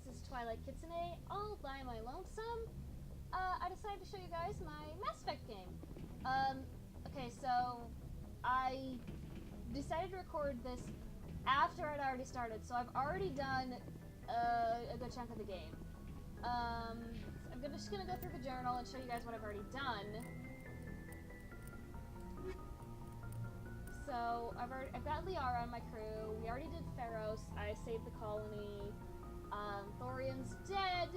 this is Twilight Kitsune, all by my lonesome. I decided to show you guys my Mass Effect game. Okay, so I decided to record this after I'd already started, so I've already done a good chunk of the game. I'm just gonna go through the journal and show you guys what I've already done. So I've got Liara on my crew. We already did Theros. I saved the colony. Thorian's dead.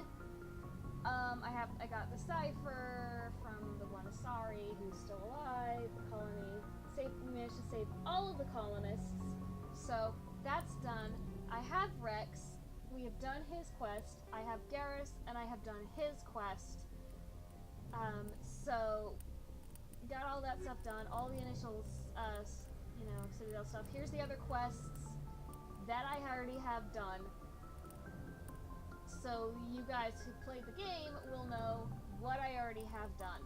I got the Cypher from the one Asari who's still alive. The colony we managed to save all of the colonists. So that's done. I have Rex. We have done his quest. I have Garrus, and I have done his quest. So got all that stuff done. All the initial, Citadel stuff. Here's the other quests that I already have done. So you guys who played the game will know what I already have done.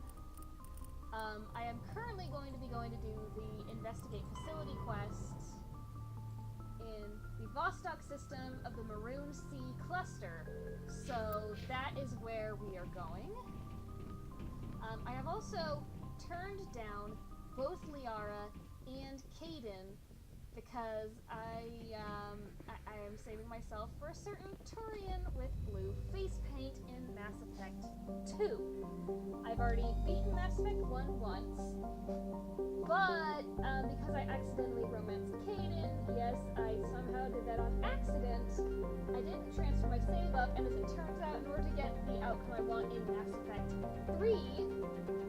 I am currently going to do the Investigate Facility quest in the Vostok system of the Maroon Sea Cluster. So that is where we are going. I have also turned down both Liara and Kaidan because I am saving myself for a certain Turian with blue face paint in Mass Effect 2. I've already beaten Mass Effect 1 once, but because I accidentally romanced Kaidan, yes, I somehow did that on accident, I didn't transfer my save up, and as it turns out, in order to get the outcome I want in Mass Effect 3,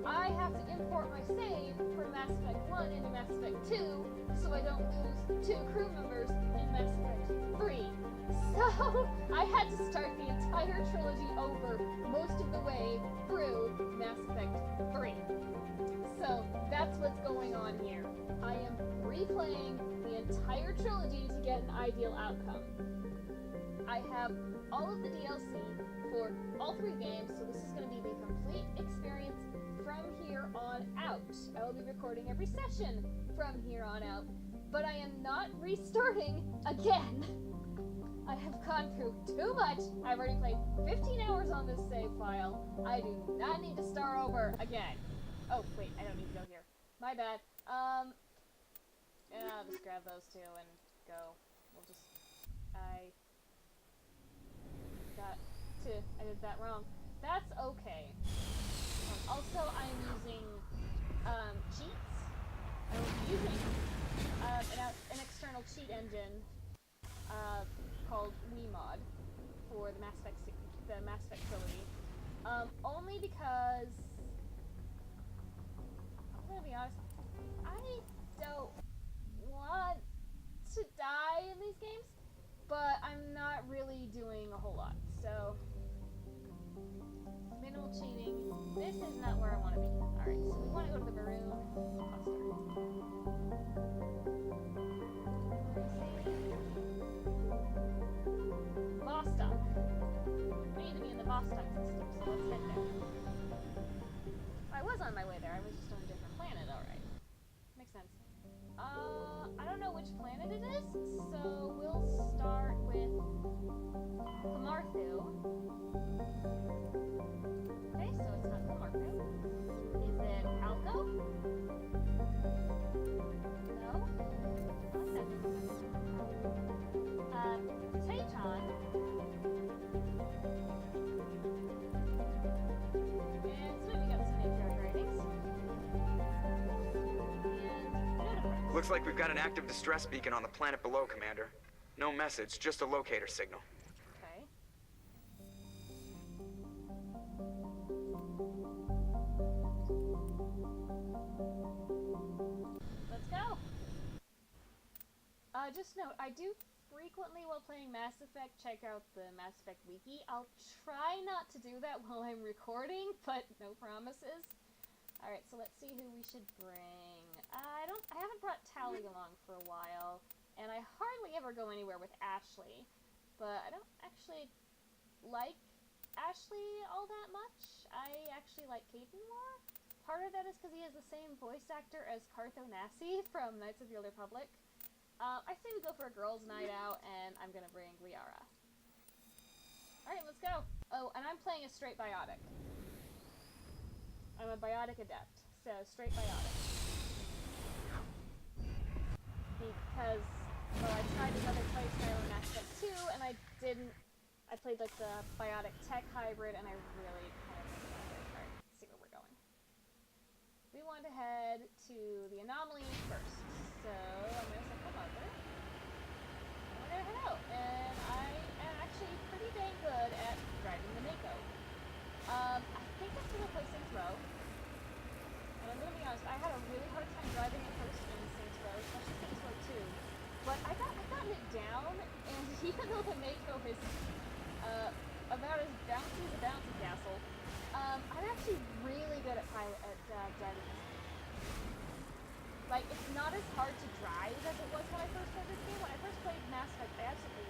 I have to import my save from Mass Effect 1 into Mass Effect 2, so I don't lose 2 crew members in Mass Effect 3. So, I had to start the entire trilogy over most of the way through Mass Effect 3. So, that's what's going on here. I am replaying the entire trilogy to get an ideal outcome. I have all of the DLC for all 3 games, so this is going to be the complete experience from here on out. I will be recording every session from here on out, but I am not restarting again. I have gone through too much. I've already played 15 hours on this save file. I do not need to start over again. Oh, wait, I don't need to go here. My bad. I'll just grab those 2 and go. I did that wrong. That's okay. Also, I'm using cheats. I will be using an external cheat engine called WeMod for the Mass Effect trilogy. Only because I'm gonna be honest, I don't want to die in these games, but I'm not really doing a whole lot. So minimal cheating. This is not where I want to be. Alright, so we want to go to the Maroon Cluster. Vostok. We need to be in the Vostok system, so let's head there. I was on my way there, I was just on a different planet, alright. Makes sense. I don't know which planet it is, so we'll start with Kamarthu. Okay, so it's not Kamarthu. Is it Alco? No? Tayton. And so we got some matriarch writings. And looks like we've got an active distress beacon on the planet below, Commander. No message, just a locator signal. okay. Let's go. Just note, I do frequently, while playing Mass Effect, check out the Mass Effect wiki. I'll try not to do that while I'm recording, but no promises. Alright, so let's see who we should bring. I haven't brought Tali along for a while, and I hardly ever go anywhere with Ashley, but I don't actually like Ashley all that much. I actually like Kaidan more. Part of that is because he has the same voice actor as Cartho Nassi from Knights of the Old Republic. I say we go for a girls' night out, and I'm gonna bring Liara. go. Oh, and I'm playing a straight biotic. I'm a biotic adept, so straight biotic. Because, well, I tried another playstyle in Mass Effect 2, and I didn't. I played like the biotic tech hybrid, and I really kind of didn't like it. Alright, let's see where we're going. We want to head to the anomaly first, so I'm going to set the marker. And we're going to head out, and I am actually pretty dang good at driving the Mako. I think that's going to play Saints Row. And I'm going to be honest, I had a really hard time driving at first in Saints Row, especially Saints Row 2. But I've gotten it down, and even though the Mako is about as bouncy as a bouncy castle, I'm actually really good at driving this game. Like, it's not as hard to drive as it was when I first played this game. When I first played Mass Effect, I absolutely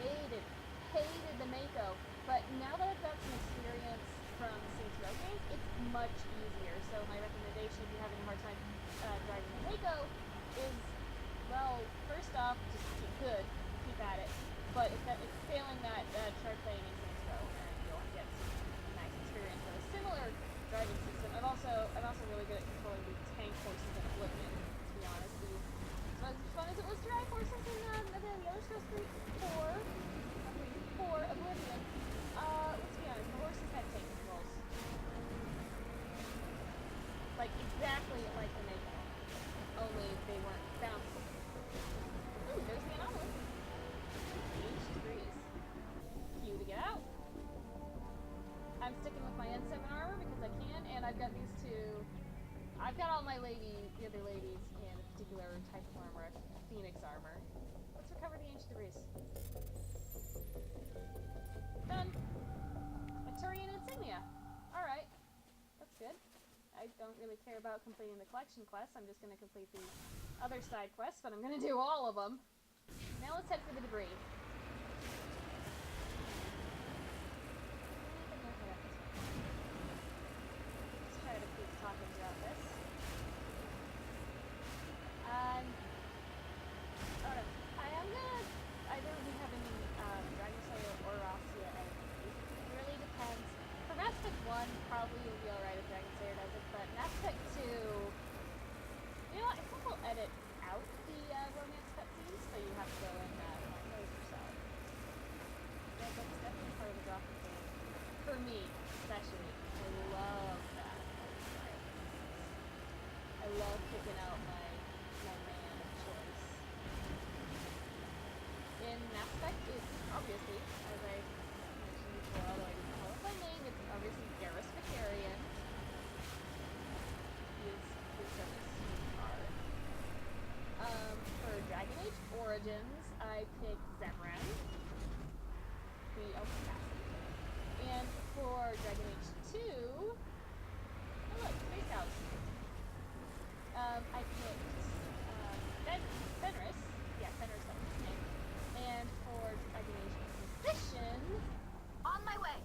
hated the Mako. But now that I've got some experience from Saints Row games, it's much easier. So my recommendation, if you're having a hard time driving the Mako, is, well, first off, just keep good, keep at it. But if failing that, try playing in Saints Row, and you'll get some nice experience with a similar driving system. I'm also really good at controlling the tank horses in Oblivion, to be honest. So as fun as it was to drive horses in the Elder Scrolls 4 Oblivion, let's be honest, the horses had tank controls. Like, exactly like the Mako. Only they weren't bouncy. Ooh, there's the anomaly. H3s. Q to get out. I'm sticking with my N7 armor because I can, and I've got these two. I've got all my the other ladies in a particular type of armor, Phoenix armor. Let's recover the H3s. Done. A Turian insignia. Alright. That's good. I don't really care about completing the collection quests. I'm just going to complete the other side quests, but I'm going to do all of them. Now let's head for the debris. Let's try to keep talking throughout this. I am gonna either be having Dragon Slayer or Rassia as it really depends. For Mass Effect 1, probably you'll be alright if Dragon Slayer does it, but Mass Effect 2, you know what, I think we'll edit out the romance cutscenes, so you have to go and find those yourself. Yeah, that's definitely part of the draw of the game. For me, especially. I love that. I love picking out my man of choice. In Mass Effect, it's obviously, as I mentioned before, although I didn't call it by name, it's obviously Garrus Vakarian. He is a sweetheart. For Dragon Age Origins, I picked Zemran, the Elfcast. And for Dragon Age 2, oh look, Space House. I picked Fenris. Yeah, Fenris, that was his name. And for Dragon Age Inquisition, on my way.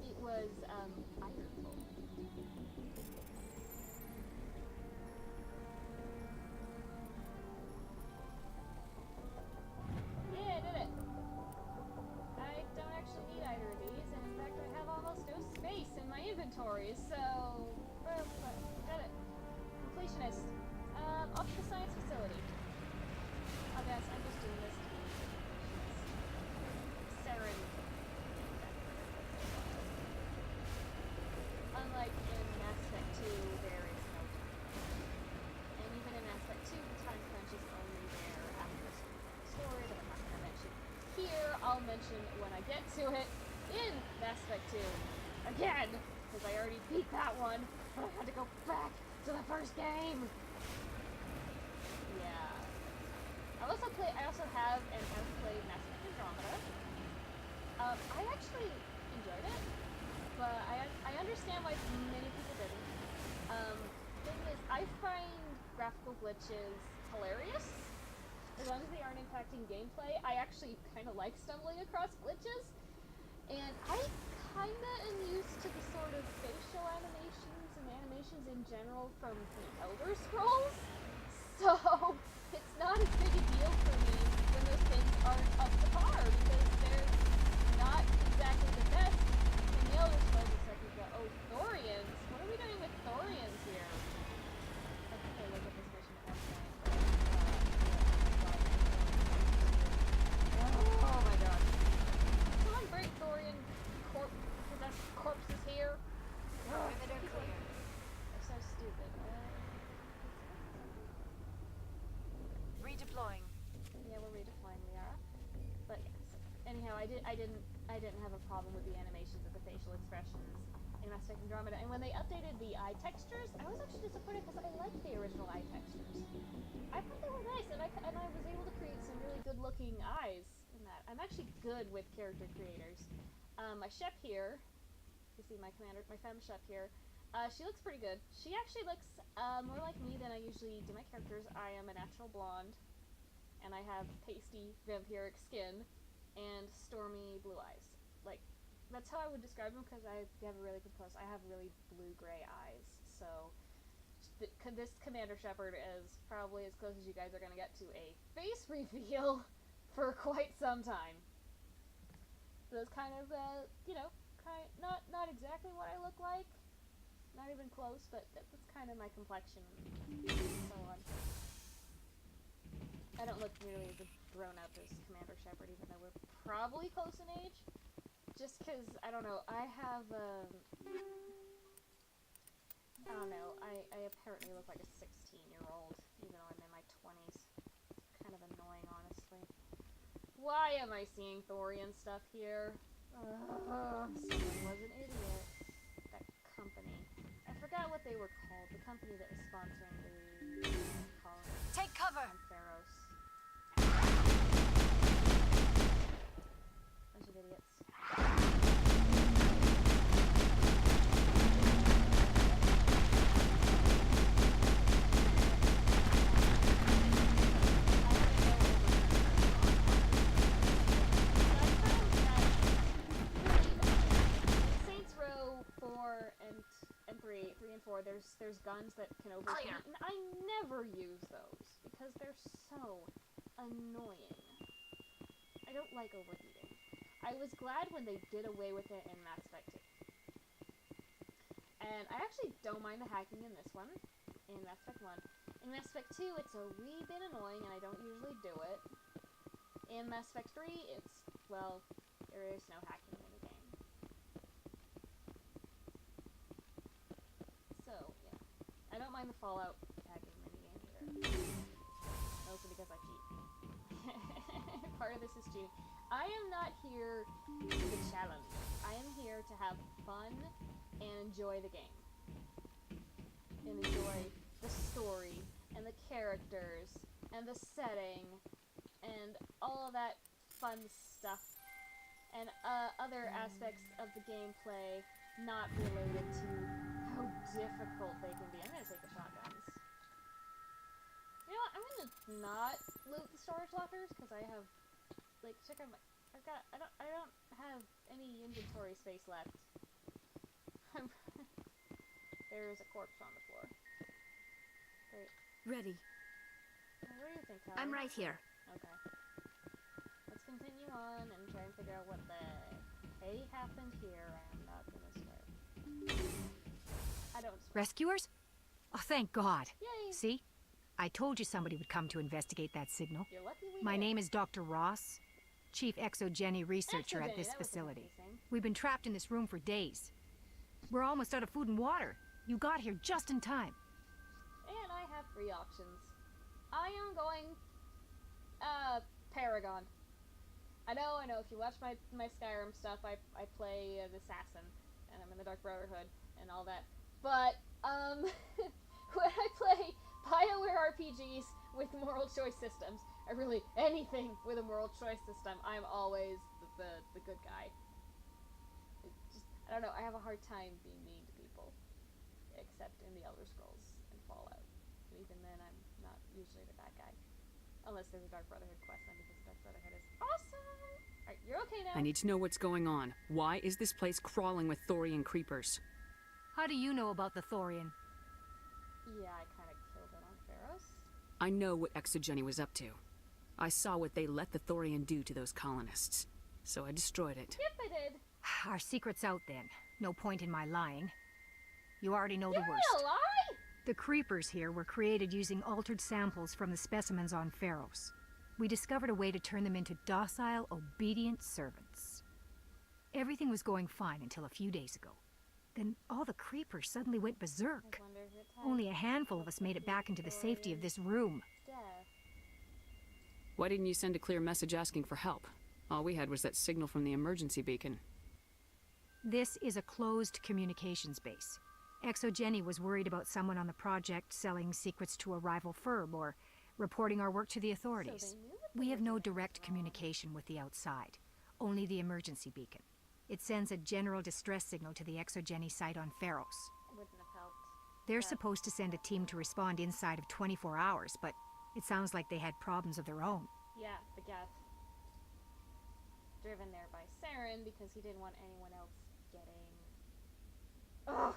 It was Ironfall. Yeah, I did it. I don't actually need either of these, and in fact I have almost no space in my inventory, so got it. Completionist. Off to the science facility. I guess I'm just doing this to be Saren. Unlike in Mass Effect 2, there is no time crunch. And even in Mass Effect 2, the time crunch is only there after a certain point of story that I'm not going to mention here. I'll mention when I get to it in Mass Effect 2. Again! Because I already beat that one, but I had to go back to the first game! Yeah. I also have and have played Mass Effect Andromeda. I actually enjoyed it, but I understand why many people didn't. Thing is, I find graphical glitches hilarious. As long as they aren't impacting gameplay, I actually kind of like stumbling across glitches. And I kinda am used to the sort of facial animations and animations in general from the Elder Scrolls. So, it's not as big a deal for me when those things aren't up to par, because they're not exactly the best. Redeploying. Yeah, we're redeploying, we are. But yes. Anyhow, I didn't have a problem with the animations of the facial expressions in Mass Effect Andromeda. And when they updated the eye textures, I was actually disappointed because I liked the original eye textures. I thought they were nice, and I was able to create some really good-looking eyes in that. I'm actually good with character creators. My Shep here, you see my femme Shep here. She looks pretty good. She actually looks more like me than I usually do my characters. I am a natural blonde, and I have pasty vampiric skin and stormy blue eyes. Like, that's how I would describe them because I have a really good close. I have really blue-gray eyes, so this Commander Shepard is probably as close as you guys are going to get to a face reveal for quite some time. So it's kind of, you know, not exactly what I look like. Not even close, but that's kind of my complexion and so on. I don't look nearly as grown up as Commander Shepard, even though we're probably close in age. Just because, I don't know, I have, I don't know, I apparently look like a 16-year-old, even though I'm in my 20s. It's kind of annoying, honestly. Why am I seeing Thorian stuff here? Someone was an idiot. That company. I forgot what they were called. The company that was sponsoring the colony. Take cover! On Pharos. Bunch of idiots. There's guns that can overheat, and I never use those because they're so annoying. I don't like overheating. I was glad when they did away with it in Mass Effect 2. And I actually don't mind the hacking in this one, in Mass Effect 1. In Mass Effect 2, it's a wee bit annoying, and I don't usually do it. In Mass Effect 3, it's, well, there is no hacking in the game. I don't mind the Fallout hacking minigame either. Mostly because I cheat. Part of this is cheating. I am not here for the challenge. I am here to have fun and enjoy the game. And enjoy the story, and the characters, and the setting, and all of that fun stuff. And other aspects of the gameplay not related to how difficult they can be. I'm gonna take the shotguns. You know what? I'm gonna not loot the storage lockers because I have, like, check out my. I don't have any inventory space left. There's a corpse on the floor. Great. Ready. What do you think, Callie? I'm right here. Okay. Let's continue on and try and figure out what the hey happened here. I'm not gonna start. I don't swear. Rescuers? Oh, thank God. Yay! See? I told you somebody would come to investigate that signal. You're lucky we My did. name is Dr. Ross, Chief Exogeny Researcher at this Exogeny, that was facility. confusing. We've been trapped in this room for days. We're almost out of food and water. You got here just in time. And I have 3 options. I am going, Paragon. I know, if you watch my Skyrim stuff, I play an assassin, and I'm in the Dark Brotherhood, and all that. But, when I play BioWare RPGs with moral choice systems, or really anything with a moral choice system, I'm always the good guy. I don't know, I have a hard time being mean to people. Except in the Elder Scrolls and Fallout. And even then, I'm not usually the bad guy. Unless there's a Dark Brotherhood quest, then because the Dark Brotherhood is awesome! Alright, you're okay now. I need to know what's going on. Why is this place crawling with Thorian creepers? How do you know about the Thorian? Yeah, I kind of killed it on Pharos. I know what Exogeny was up to. I saw what they let the Thorian do to those colonists. So I destroyed it. Yep, I did. Our secret's out then. No point in my lying. You already know You're the worst. gonna lie? The creepers here were created using altered samples from the specimens on Pharos. We discovered a way to turn them into docile, obedient servants. Everything was going fine until a few days ago. Then all the creepers suddenly went berserk. I wonder if it's Only a handful of us made it back into the safety of this room. Death. Why didn't you send a clear message asking for help? All we had was that signal from the emergency beacon. This is a closed communications base. ExoGenny was worried about someone on the project selling secrets to a rival firm or reporting our work to the authorities. So they knew what they We were have no doing direct was wrong. communication with the outside, only the emergency beacon. It sends a general distress signal to the ExoGenny site on Pharos. Wouldn't have helped. They're Yeah. supposed to send a team to respond inside of 24 hours, but it sounds like they had problems of their own. Yeah, the Geth. Driven there by Saren because he didn't want anyone else getting... Ugh!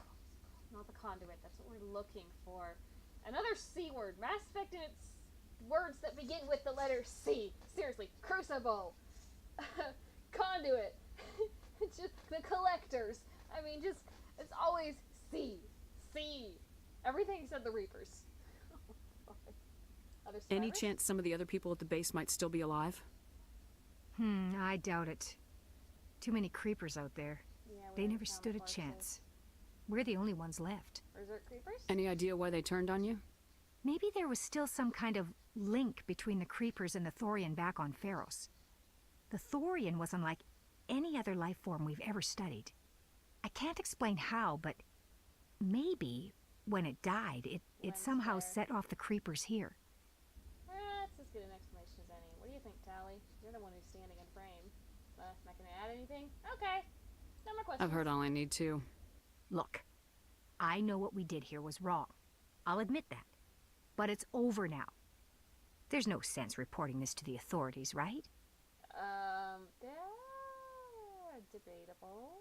Not the conduit, that's what we're looking for. Another C word. Mass Effect and its words that begin with the letter C. Seriously. Crucible. Conduit. Just the collectors. I mean, just, it's always C. C. Everything except the Reapers. Other Any survivors? chance some of the other people at the base might still be alive? I doubt it. Too many creepers out there. Yeah, we They haven't never found stood the a corpses. chance. We're the only ones left. Berserk creepers? Any idea why they turned on you? Maybe there was still some kind of link between the creepers and the Thorian back on Pharos. The Thorian was unlike any other life form we've ever studied. I can't explain how, but maybe when it died, it Went somehow there. set off the creepers here. That's as good an explanation as any. What do you think, Tally? You're the one who's standing in frame. Not gonna add anything? Okay. No more questions. I've heard all I need to. Look, I know what we did here was wrong. I'll admit that. But it's over now. There's no sense reporting this to the authorities, right? Debatable.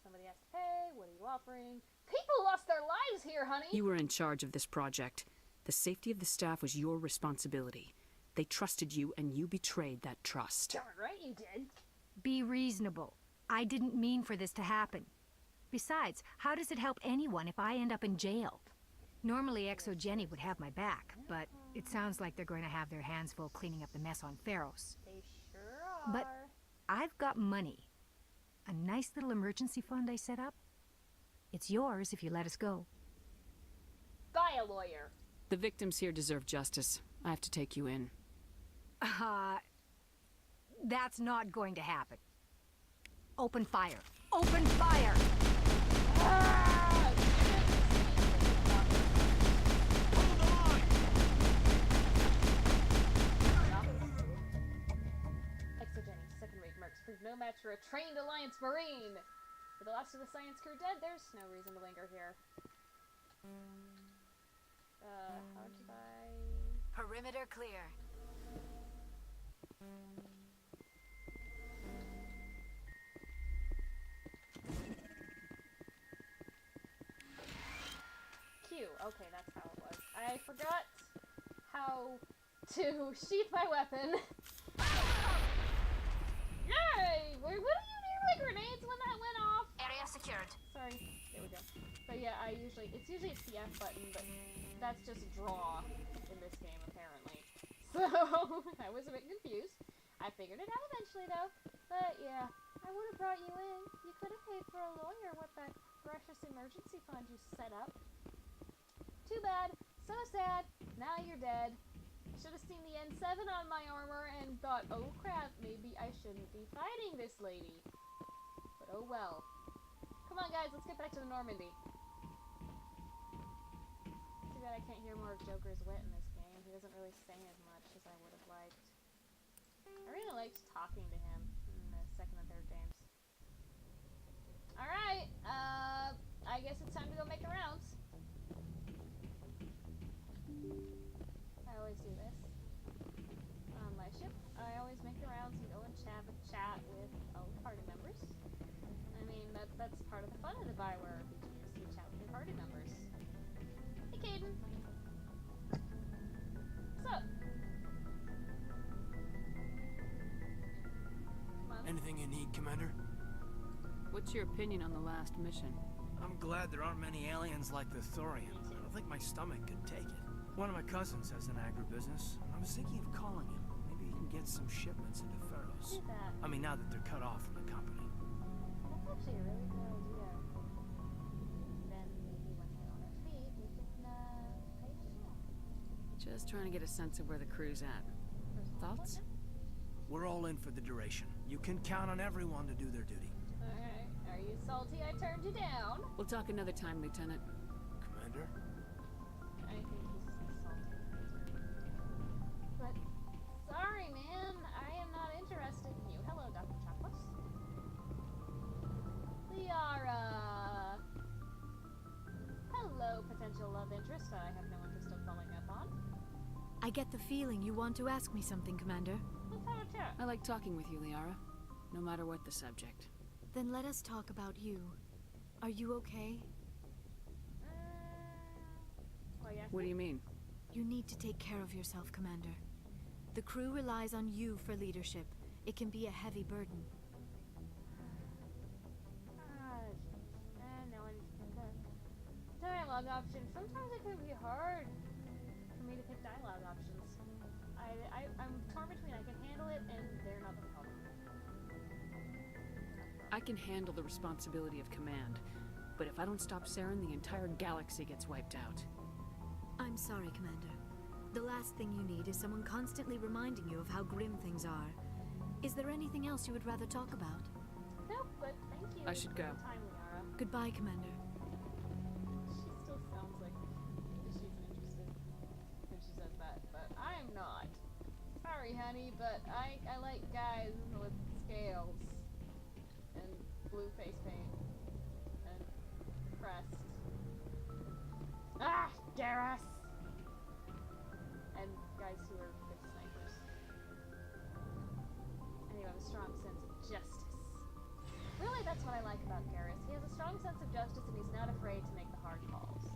Somebody has to pay. What are you offering? People lost their lives here, honey! You were in charge of this project. The safety of the staff was your responsibility. They trusted you, and you betrayed that trust. Darn right you did. Be reasonable. I didn't mean for this to happen. Besides, how does it help anyone if I end up in jail? Normally ExoGenny would have my back, but it sounds like they're going to have their hands full cleaning up the mess on Pharos. They sure are. But I've got money. A nice little emergency fund I set up. It's yours if you let us go. Buy a lawyer. The victims here deserve justice. I have to take you in. That's not going to happen. Open fire. Open fire! Ah! ExoGenny, second-rate mercs prove no match for a trained Alliance Marine. With the last of the science crew dead, there's no reason to linger here. How did I... Perimeter clear. Q. Okay, that's how it was. I forgot how to sheath my weapon. Yay! What do you do? Like grenades when that went off? Area secured. Sorry. There we go. But yeah, it's usually a CF button, but that's just draw in this game apparently. So I was a bit confused. I figured it out eventually though. But yeah, I would have brought you in. You could have paid for a lawyer with that precious emergency fund you set up. Too bad. So sad. Now you're dead. Should have seen the N7 on my armor and thought, oh crap, maybe I shouldn't be fighting this lady. But oh well. Come on guys, let's get back to the Normandy. Too bad I can't hear more of Joker's wit in this game. He doesn't really say as much as I would have liked. I really liked talking to him in the second and third games. Alright, I guess it's time to go make the rounds. I always do this. On my ship, I always make the rounds and go and chat with all the party members. I mean, that's part of the fun of the Bioware RPGs. You chat with your party members. Hey, Caden. What's up? Come on. Anything you need, Commander? What's your opinion on the last mission? I'm glad there aren't many aliens like the Thorian. I don't think my stomach could take it. One of my cousins has an agribusiness. I was thinking of calling him. Maybe he can get some shipments into Pharos. Do that. I mean, now that they're cut off from the company. That's actually a really good idea. Then maybe when we're on our feet, we can, pay for that. Just trying to get a sense of where the crew's at. Thoughts? We're all in for the duration. You can count on everyone to do their duty. Alright. Are you salty I turned you down? We'll talk another time, Lieutenant. Commander? I think he's salty. But, sorry, man. I am not interested in you. Hello, Dr. Chocolates. Liara! Hello, potential love interest I have no interest in following up on. I get the feeling you want to ask me something, Commander. Let's have a chat. I like talking with you, Liara. No matter what the subject. Then let us talk about you. Are you okay? Well, yes. What do you mean? You need to take care of yourself, Commander. The crew relies on you for leadership. It can be a heavy burden. No, I just think that dialogue options. Sometimes it can be hard for me to pick dialogue options. I'm torn between I can handle it and they're not the problem. I can handle the responsibility of command, but if I don't stop Saren, the entire galaxy gets wiped out. I'm sorry, Commander. The last thing you need is someone constantly reminding you of how grim things are. Is there anything else you would rather talk about? Nope, but thank you. I should for go. your time, Liara. Goodbye, Commander. She still sounds like she's interested when she says that, but I'm not. Sorry, honey, but I like guys with scales and blue face paint and crest. Ah, Garrus! And guys who are good snipers. And you have a strong sense of justice. Really, that's what I like about Garrus. He has a strong sense of justice and he's not afraid to make the hard calls.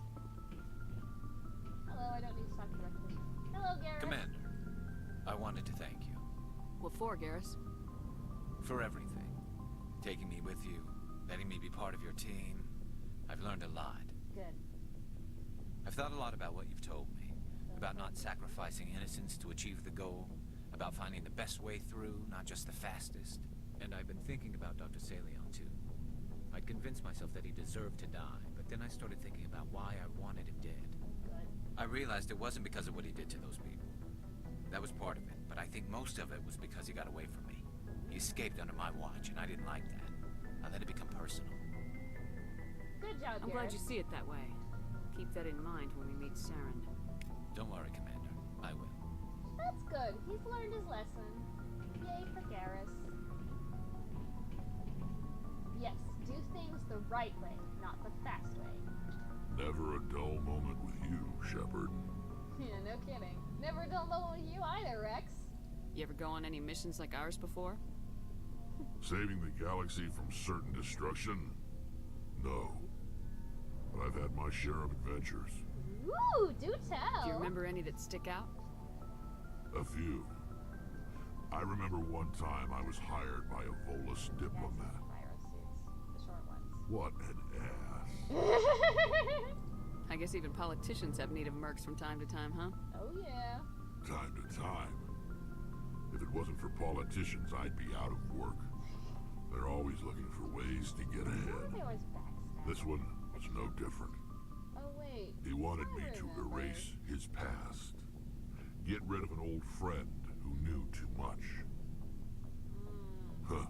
Hello, I don't need to talk directly. Hello, Garrus. Commander, I wanted to thank you What for, Garrus? for everything. Taking me with you, letting me be part of your team. I've learned a lot. Good. I've thought a lot about what you've told me. About not sacrificing innocence to achieve the goal. About finding the best way through, not just the fastest. And I've been thinking about Dr. Saleon, too. I'd convinced myself that he deserved to die, but then I started thinking about why I wanted him dead. Good. I realized it wasn't because of what he did to those people. That was part of it, but I think most of it was because he got away from me. He escaped under my watch, and I didn't like that. I let it become personal. Good job, I'm Garrus. glad you see it that way. Keep that in mind when we meet Saren. Don't worry, Commander. I will. That's good. He's learned his lesson. Yay for Garrus. Yes, do things the right way, not the fast way. Never a dull moment with you, Shepard. Yeah, no kidding. Never a dull moment with you either, Rex. You ever go on any missions like ours before? Saving the galaxy from certain destruction? No. But I've had my share of adventures. Ooh, do tell. Do you remember any that stick out? A few. I remember one time I was hired by a Volus diplomat. Pyro suits, the short ones. What an ass. I guess even politicians have need of mercs from time to time, huh? Oh yeah. Time to time. If it wasn't for politicians, I'd be out of work. They're always looking for ways to get Why ahead. are they always backstab? This one was no different. Oh wait. He wanted I me to remember. erase his past. Get rid of an old friend who knew too much. Huh.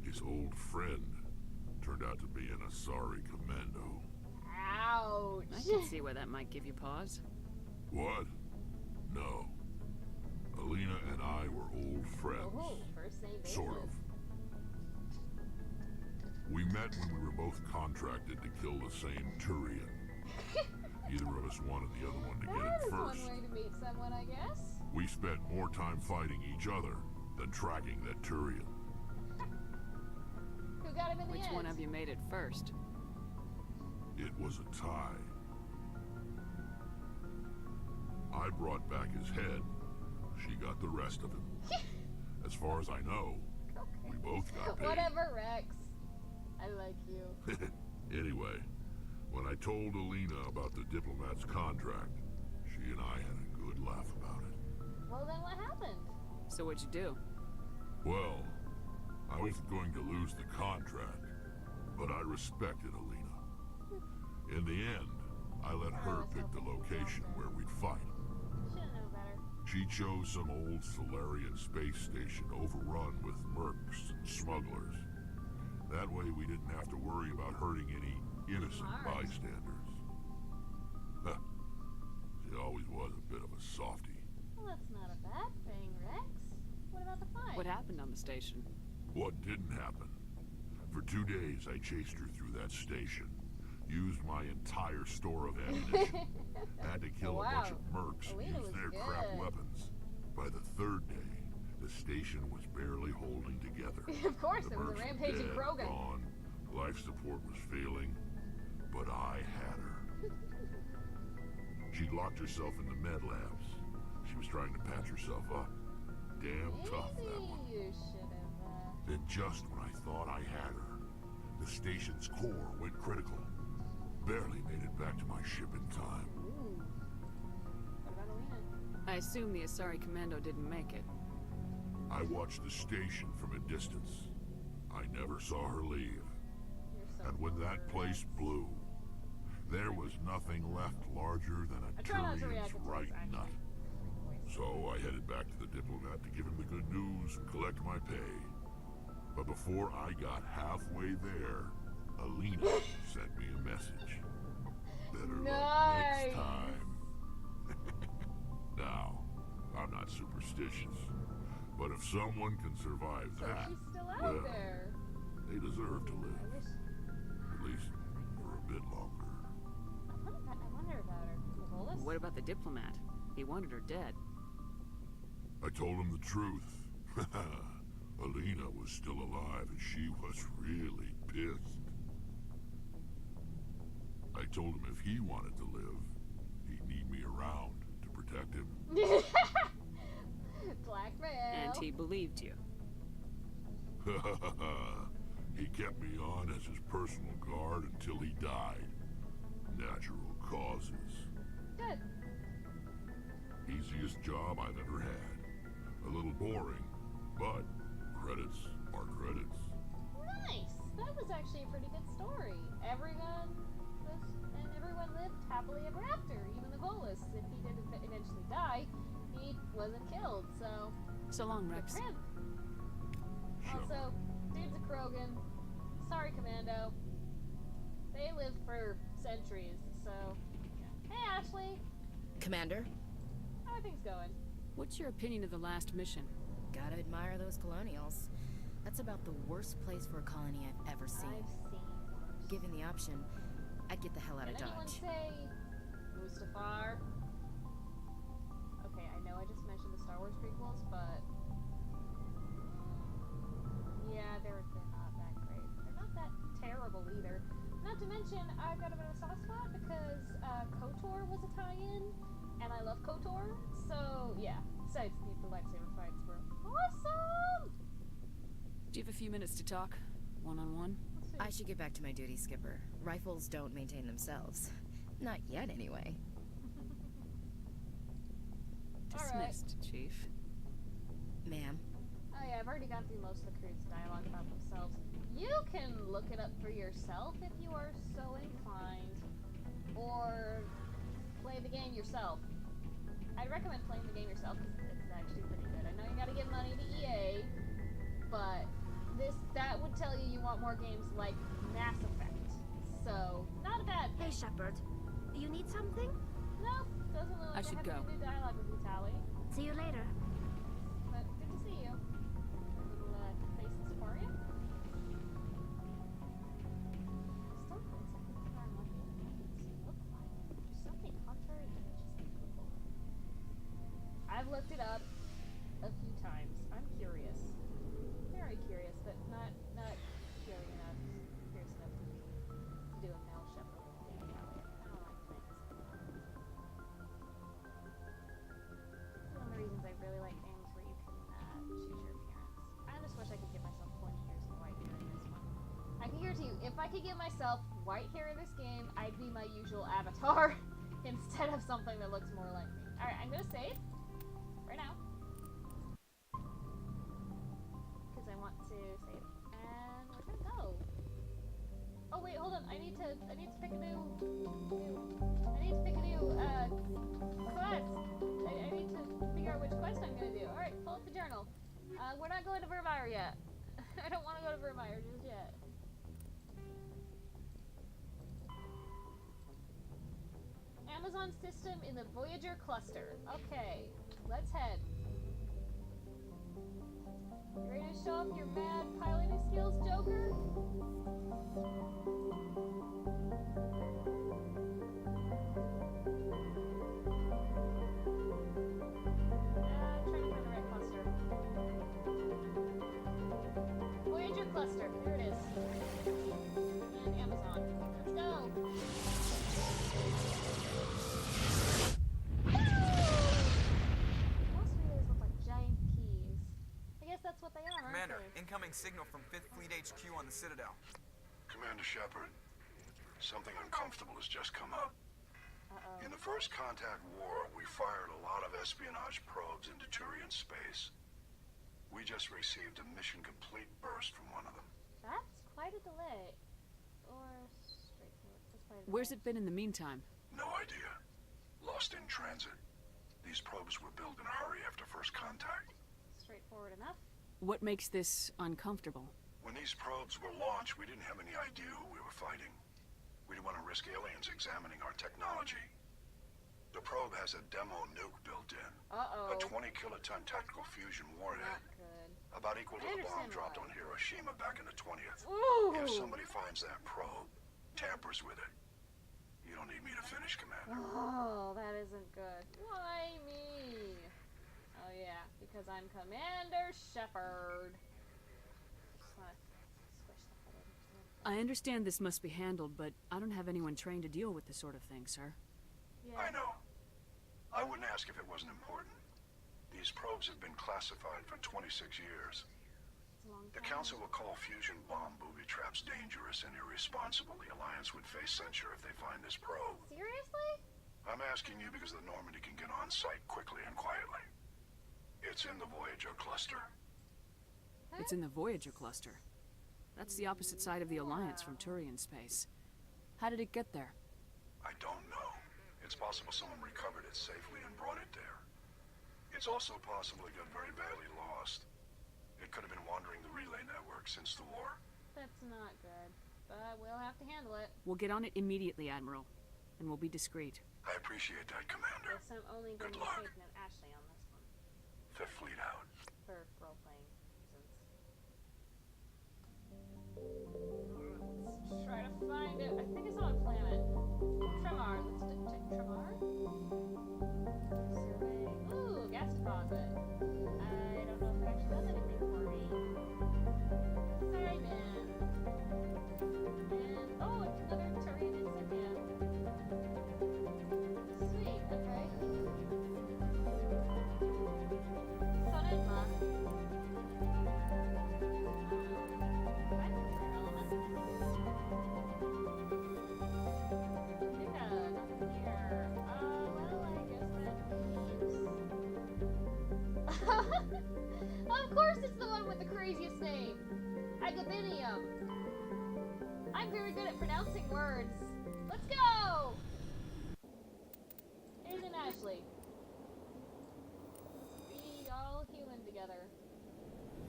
His old friend turned out to be an Asari commando. Ouch. I can see where that might give you pause. What? No. Alina and I were old friends. Oh, first name basis. Sort of. We met when we were both contracted to kill the same Turian. Neither of us wanted the other one to get That it is one first. way to meet someone, I guess. We spent more time fighting each other than tracking that Turian. Who got him in the Which end? one of you made it first? It was a tie. I brought back his head. She got the rest of him. As far as I know, we both got paid. Whatever, Rex. I like you. Anyway, when I told Alina about the diplomat's contract, she and I had a good laugh about it. Well, then what happened? So what'd you do? Well, I was going to lose the contract, but I respected Alina. In the end, I let her pick the location where we'd fight. Should've known better. She chose some old Solarian space station overrun with mercs and smugglers. That way we didn't have to worry about hurting any innocent bystanders. Huh. She always was a bit of a softie. Well, that's not a bad thing, Rex. What about the fight? What happened on the station? What didn't happen? For 2 days I chased her through that station. Used my entire store of ammunition. Had to kill a bunch of mercs and use their crap weapons. By the 3rd day, the station was barely holding together. Of course, The there was a mercs rampaging dead, Krogan. gone. Life support was failing, but I had her. She'd locked herself in the med labs. She was trying to patch herself up. Damn tough, that one. You should have, Then just when I thought I had her, the station's core went critical. Barely made it back to my ship in time. Ooh. What about Alina? I assume the Asari Commando didn't make it. I watched the station from a distance. I never saw her leave. You're so And when that clever, place Rex. blew, there was nothing left larger than I a try not to Turian's react to right this, actually. nut. So I headed back to the diplomat to give him the good news and collect my pay. But before I got halfway there, Alina sent me a message. Better luck next time. Now, I'm not superstitious, but if someone can survive So that, she's still out well, there. they deserve to I live, wish. at least for a bit longer. I wonder about her. Nicholas? What about the diplomat? He wanted her dead. I told him the truth. Alina was still alive and she was really pissed. I told him if he wanted to live, he'd need me around to protect him. Blackmail. And he believed you. He kept me on as his personal guard until he died. Natural causes. Good. Easiest job I've ever had. A little boring, but credits are credits. Nice. That was actually a pretty good story. Everyone lived happily ever after. Even the Volus, if he did eventually die, he wasn't killed. So long, good Rex. for him. Sure. Also, dude's a Krogan. Sorry, Commando. They lived for centuries. So, yeah. Hey, Ashley. Commander, How are things going? What's your opinion of the last mission? gotta admire those colonials. That's about the worst place for a colony I've ever seen. I've seen worse. Given the option, I'd get the hell out of Can anyone Dodge. say Mustafar? Okay, I know I just mentioned the Star Wars prequels, but yeah, they're not that great. They're not that terrible either. Not to mention, I've got a bit of a soft spot because KOTOR was a tie-in, and I love KOTOR. So yeah. Besides, the lightsaber fights were awesome. Do you have a few minutes to talk? One-on-one? Let's see. I should get back to my duty, Skipper. Rifles don't maintain themselves. Not yet, anyway. Alright. Dismissed, Chief. Ma'am, Oh yeah, I've already gone through most of the crew's dialogue about themselves. You can look it up for yourself if you are so inclined, or play the game yourself. I'd recommend playing the game yourself because it's actually pretty good. I know you gotta give money to EA, but that would tell you want more games like Mass Effect. So, not a bad thing. Hey, Shepard. You need something? No, doesn't look like I should have go. any new dialogue with you, Tally. See you later. But good to see you. Little face in Sephora. I still not exactly sure on what the enemies look like. There's so many contrary images of people. I've looked it up a few times. I'm curious. Very curious, but not curious enough to do a Mel Shepherd game that way. I don't like things. One of the reasons I really like games where you can choose your appearance. I just wish I could give myself pointy ears and white hair in this one. I can guarantee you, if I could give myself white hair in this game, I'd be my usual avatar instead of something that looks more like me. Alright, I'm gonna save. Right now. Because I want to save. And we're gonna go. Oh wait, hold on. I need to pick a new quest. I need to figure out which quest I'm gonna do. Alright, pull up the journal. We're not going to Vermeer yet. I don't want to go to Vermeer just yet. Amazon system in the Voyager cluster. Okay, let's head. You ready to show off your mad piloting skills, Joker? Trying to find the right cluster. Voyager cluster. Here it is. And Amazon. Let's go. Most relays look like giant keys. I guess that's what they are, aren't Commander, they? incoming signal from 5th Fleet HQ on the Citadel. Commander Shepard, something uncomfortable has just come up. In the First Contact War, we fired a lot of espionage probes into Turian space. We just received a mission complete burst from one of them. That's quite a delay. Or straightforward. That's quite a delay. Where's it been in the meantime? No idea. Lost in transit. These probes were built in a hurry after First Contact. Straightforward enough. What makes this uncomfortable? When these probes were launched, we didn't have any idea who we were fighting. We didn't want to risk aliens examining our technology. The probe has a demo nuke built in. Uh-oh. A 20-kiloton tactical fusion warhead. Not good. About equal to the bomb understand dropped why. on Hiroshima back in the 20th. Ooh. If somebody finds that probe, tampers with it, you don't need me to finish, Commander. Oh, that isn't good. Why me? Oh yeah, because I'm Commander Shepard. Just wanna squish the head over to him. I understand this must be handled, but I don't have anyone trained to deal with this sort of thing, sir. Yeah. I know. I wouldn't ask if it wasn't important. These probes have been classified for 26 years. It's a long The time. Council will call fusion bomb booby traps dangerous and irresponsible. The Alliance would face censure if they find this probe. Seriously? I'm asking you because the Normandy can get on site quickly and quietly. It's in the Voyager cluster. It's in the Voyager cluster. That's the opposite side of the Alliance from Turian space. How did it get there? I don't know. It's possible someone recovered it safely and brought it there. It's also possible it got very badly lost. It could have been wandering the relay network since the war. That's not good. But we'll have to handle it. We'll get on it immediately, Admiral. And we'll be discreet. I appreciate that, Commander. Guess I'm only going to Good be luck. taking an Ashley on this one. Fifth Fleet out. For role-playing reasons. Let's try to find it. I think it's on a planet. Tremar. Let's check Tremar. Survey. Ooh, gas deposit. I don't know if it actually does anything for me. Sorry, man. And, oh, it's another Turian insignia. Sweet, okay. Sonenma. Of course it's the one with the craziest name! Agabinium! I'm very good at pronouncing words. Let's go! Here's an Ashley. Let's be all human together.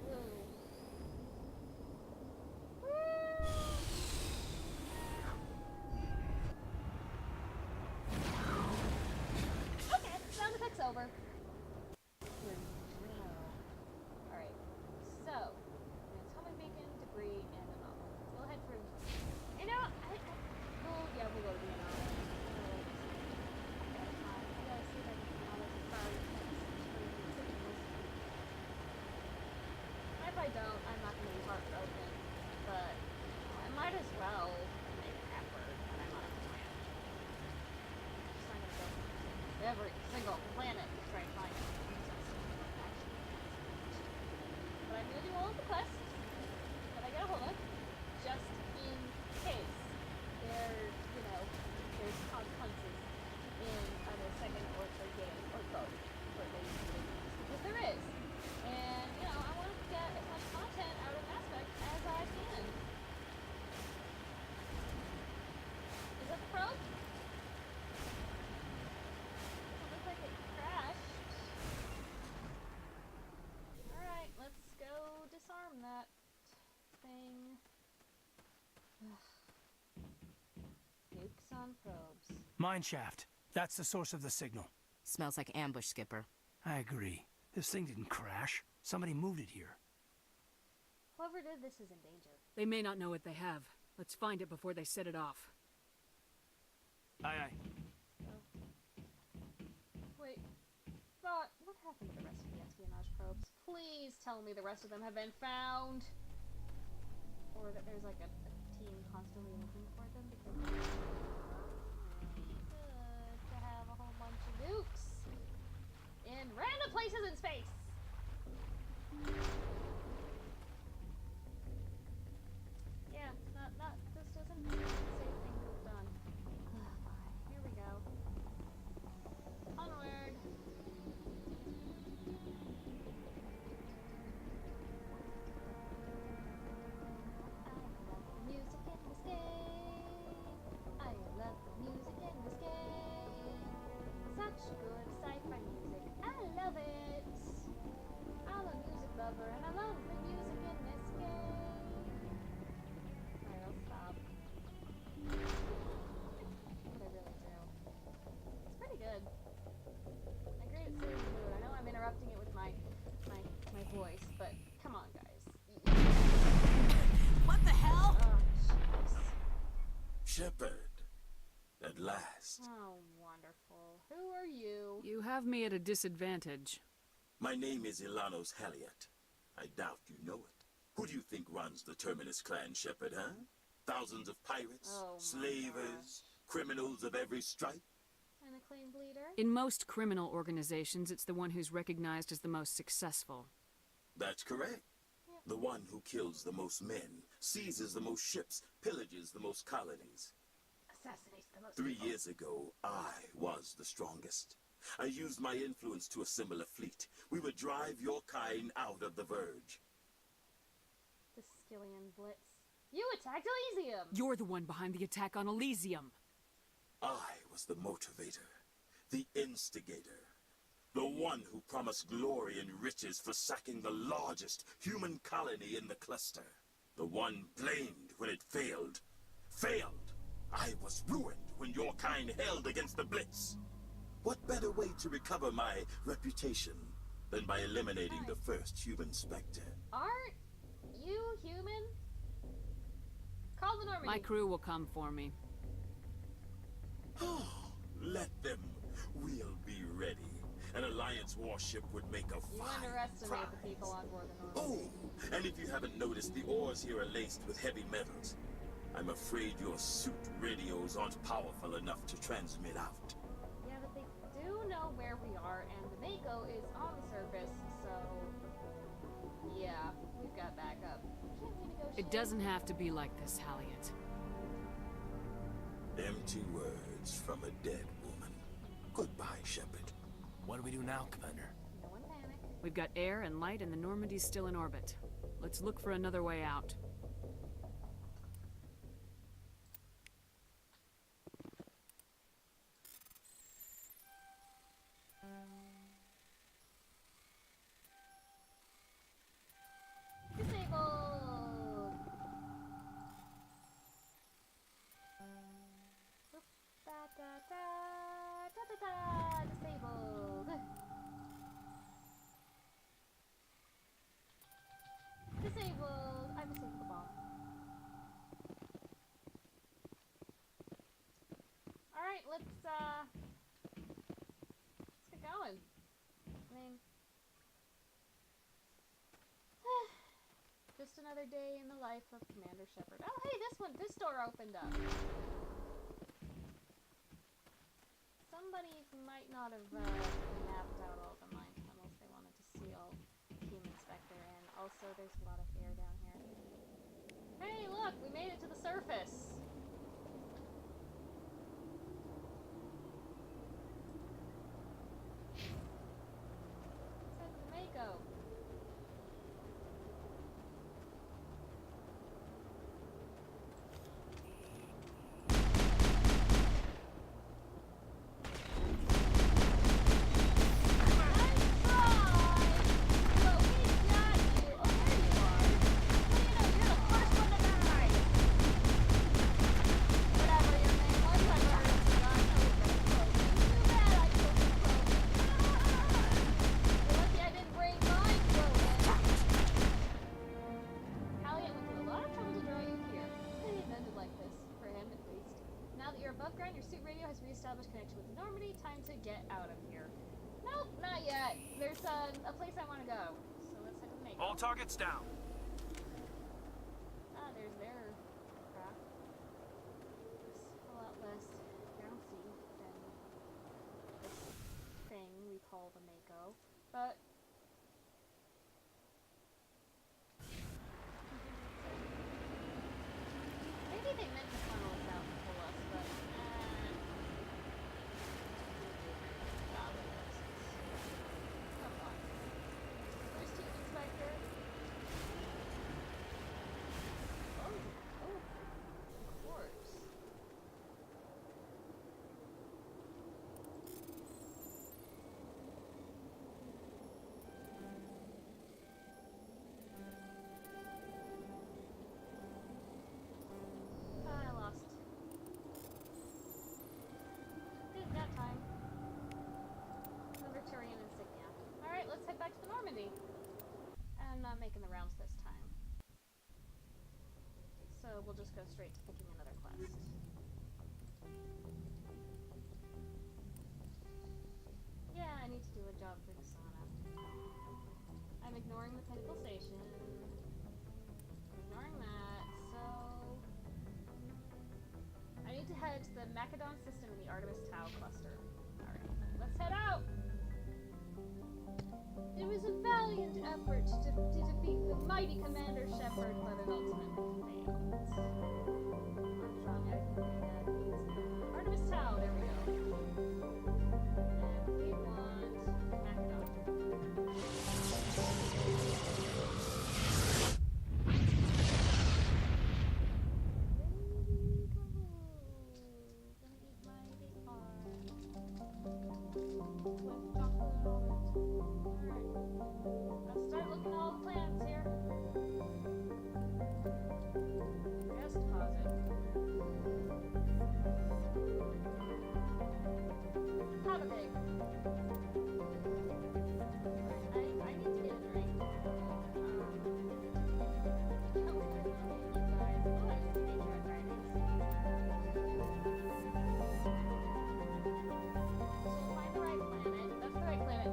Woo. Woo! Okay, sound effects over. Alright, so, atomic beacon, debris, and anomaly. Let's go ahead through. You know, well, yeah, we'll go to the anomaly. I gotta see if I can come out of the crowd. If I don't, I'm not gonna be heartbroken. But, I might as well make an effort when I'm on a planet. Just not gonna go to every single planet to try and find it. But I'm gonna do all of the quests that I get a hold of, just in case there's consequences in either second or third game, or both, for those because there is. And, I want to get as much content out of Mass Effect as I can. Is that the probe? anything? Nukes on probes. Mine shaft. That's the source of the signal. Smells like ambush, Skipper. I agree. This thing didn't crash. Somebody moved it here. Whoever did this is in danger. They may not know what they have. Let's find it before they set it off. Aye, aye. Oh. Wait. Thought, what happened to the rest of the espionage probes? Please tell me the rest of them have been found! Or that there's like a team constantly looking for them, because it's really good to have a whole bunch of nukes in random places in space! Yeah, this doesn't seem like a safe thing to have done. Fine, here we go. Onward! I love the music in this game. Such good sci-fi music. I love it. I'm a music lover and I love the music in this game. Alright, I'll stop. But I really do. It's pretty good. I agree it's serious mood. I know I'm interrupting it with my voice, but come on, guys. What the hell? Oh, jeez. Shepard, at last. Oh, wonderful. Who are you? You have me at a disadvantage. My name is Ilanos Haliat. I doubt you know it. Who do you think runs the Terminus clan, Shepard, huh? Thousands of pirates, slavers, criminals of every stripe? An acclaimed leader? In most criminal organizations, it's the one who's recognized as the most successful. That's correct. Yep. The one who kills the most men, seizes the most ships, pillages the most colonies. Assassinates the most 3 people. years ago, I was the strongest. I used my influence to assemble a fleet. We would drive your kind out of the Verge. The Skillian Blitz. You attacked Elysium! You're the one behind the attack on Elysium. I was the motivator, the instigator, the one who promised glory and riches for sacking the largest human colony in the cluster. The one blamed when it failed. Failed! I was ruined when your kind held against the Blitz. What better way to recover my reputation than by eliminating the first human Spectre? Aren't you human? Call the Normandy. My crew will come for me. Let them. We'll be ready. An Alliance warship would make a You fine underestimate prize. the people on board the Normandy. Oh, and if you haven't noticed, the ores here are laced with heavy metals. I'm afraid your suit radios aren't powerful enough to transmit out. Yeah, but they do know where we are, and the Mako is on the surface, so... Yeah, we've got backup. Can't we negotiate? It doesn't have to be like this, Haliat. Empty words from a dead woman. Goodbye, Shepard. What do we do now, Commander? No one panic. We've got air and light, and the Normandy's still in orbit. Let's look for another way out. Disabled! Oop, disabled! Disabled! I disabled the bomb. Alright, let's get going. I mean... Just another day in the life of Commander Shepard. Oh, hey, this door opened up. Somebody might not have mapped out all the mine tunnels they wanted to seal Human Spectre in. Also, there's a lot of air down here. Hey, look, we made it to the surface. Let's head to the Mako. Starfleet radio has reestablished connection with Normandy. Time to get out of here. Nope, not yet. There's a place I want to go. So let's head to Mako. All targets down. Ah, there's their craft. It's a lot less bouncy than this thing we call the Mako. But maybe they meant to funnel us out and pull us, but come on. Where's Chief Inspector? Oh, corpse. I lost. Did that time. The Victorian insignia. Alright, let's head back to the Normandy. I'm not making the rounds this time. So we'll just go straight to picking another quest. Yeah, I need to do a job for Kasana. I'm ignoring the Pinnacle Station. I'm ignoring that, so I need to head to the Macedon system in the Artemis Tau cluster. Alright, let's head out! It was a valiant effort to defeat the mighty Commander Shepard, but it ultimately failed. Armstrong, Artemis Tau, there we go. And we want Macedon. Let's start looking at all the planets here. Just pause it. Have a big. I need to get a drink. Find the right planet. That's the right planet.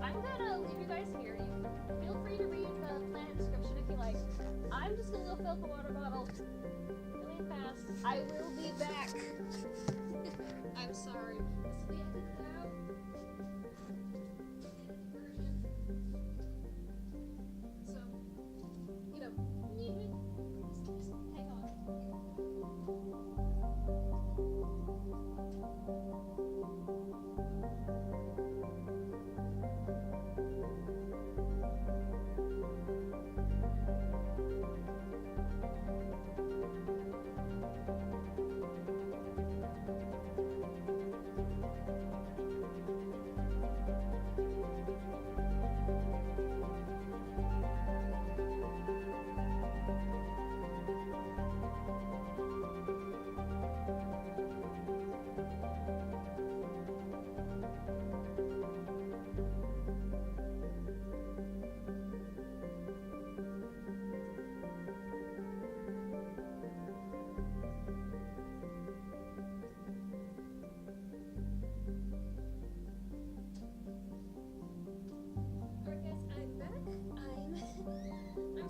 I'm gonna leave you guys here. You feel free to read the planet description if you like. I'm just gonna go fill up the water bottle really fast. I will be back. I'm sorry. This will be edited out. So, you know, just hang on.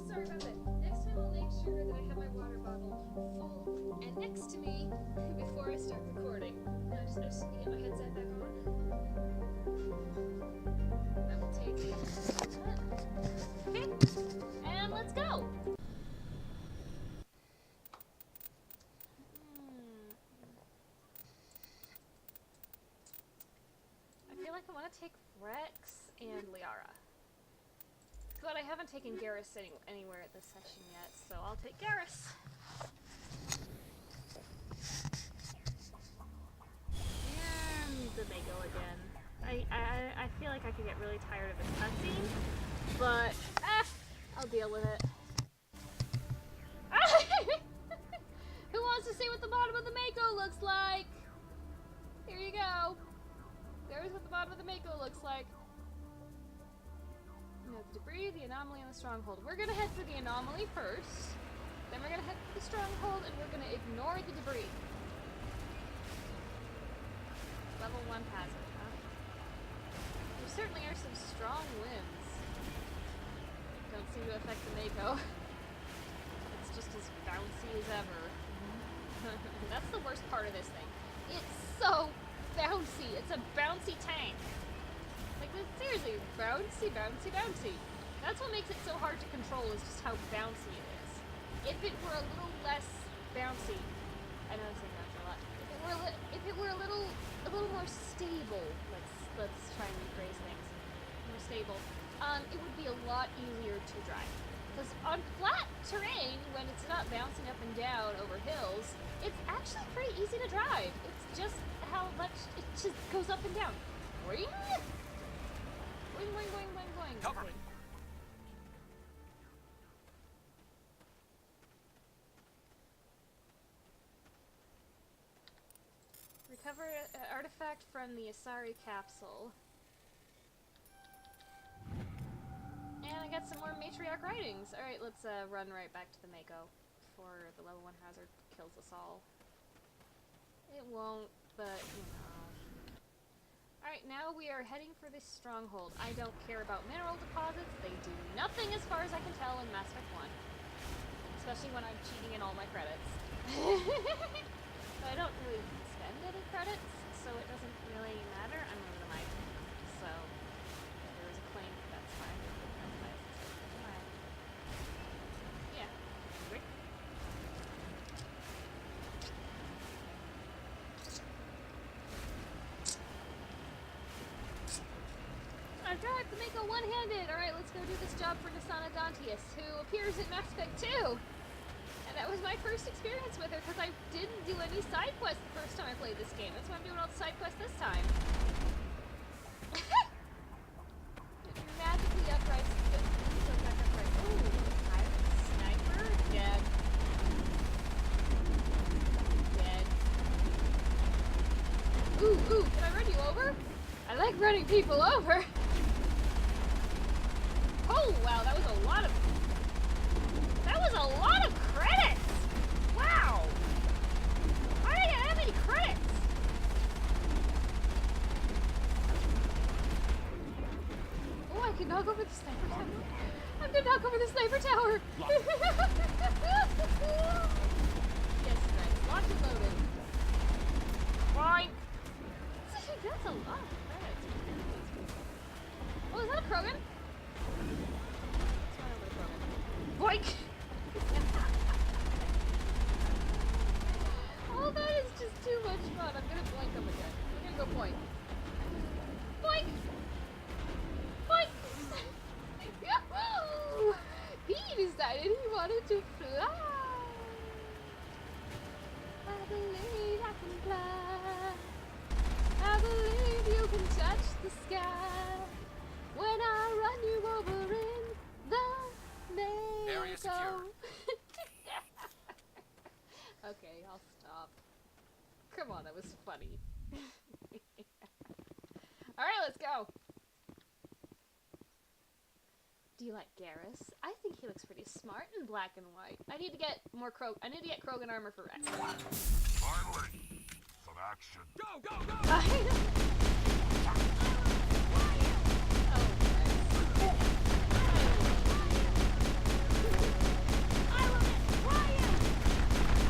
Sorry about that. Next time I'll make sure that I have my water bottle full and next to me before I start recording. Now I just need to get my headset back on. That will take okay. And let's go! I feel like I want to take Rex and Liara. But I haven't taken Garrus anywhere at this session yet, so I'll take Garrus. And the Mako again. I feel like I could get really tired of this cutscene, but I'll deal with it. Who wants to see what the bottom of the Mako looks like? Here you go. There's what the bottom of the Mako looks like. The debris, the anomaly, and the stronghold. We're gonna head for the anomaly first, then we're gonna head for the stronghold, and we're gonna ignore the debris. Level 1 hazard, huh? There certainly are some strong winds. Don't seem to affect the Mako. It's just as bouncy as ever. That's the worst part of this thing. It's so bouncy. It's a bouncy tank. Like, seriously, bouncy, bouncy, bouncy. That's what makes it so hard to control, is just how bouncy it is. If it were a little less bouncy, I know I'm saying bouncy a lot. If it were a little more stable, let's try and rephrase things. More stable. It would be a lot easier to drive. Because on flat terrain, when it's not bouncing up and down over hills, it's actually pretty easy to drive. It's just how much it just goes up and down. Boing! Boing, boing, boing, boing, boing. Cover me. Recover an artifact from the Asari capsule. And I got some more matriarch writings. Alright, let's run right back to the Mako before the level 1 hazard kills us all. It won't, but you know. Alright, now we are heading for this stronghold. I don't care about mineral deposits. They do nothing as far as I can tell in Mass Effect 1. Especially when I'm cheating in all my credits. I don't really spend any credits, so it doesn't really matter. I'm randomized. So, if there is a claim, that's fine. Yeah. Quick. I drive the Mako one-handed! Alright, let's go do this job for Nasana Dantius, who appears in Mass Effect 2! And that was my first experience with her, because I didn't do any side quests the first time I played this game. That's why I'm doing all the side quests this time. It magically uprights. Ooh, pirate sniper, dead. Dead. Ooh, can I run you over? I like running people over. Oh, wow, that was a lot of credits! Wow! Why did I get that many credits? Oh, I can knock over the sniper tower. I'm gonna knock over the sniper tower! Yes, friends. Locked and loaded. Boink! That's a lot of credits. Oh, is that a Krogan? Let's run over the Krogan. Boink! Oh, that is just too much fun. I'm gonna boink him again. I'm gonna go boink. Boink! Boink! He decided he wanted to fly. I believe I can fly. I believe you can touch the sky. When I run you over in the Mako. Area secure. Okay, I'll stop. Come on, that was funny. Alright, let's go! Do you like Garrus? I think he looks pretty smart in black and white. I need to get more I need to get Krogan armor for Rex. Finally! Some action. Go, go, go! I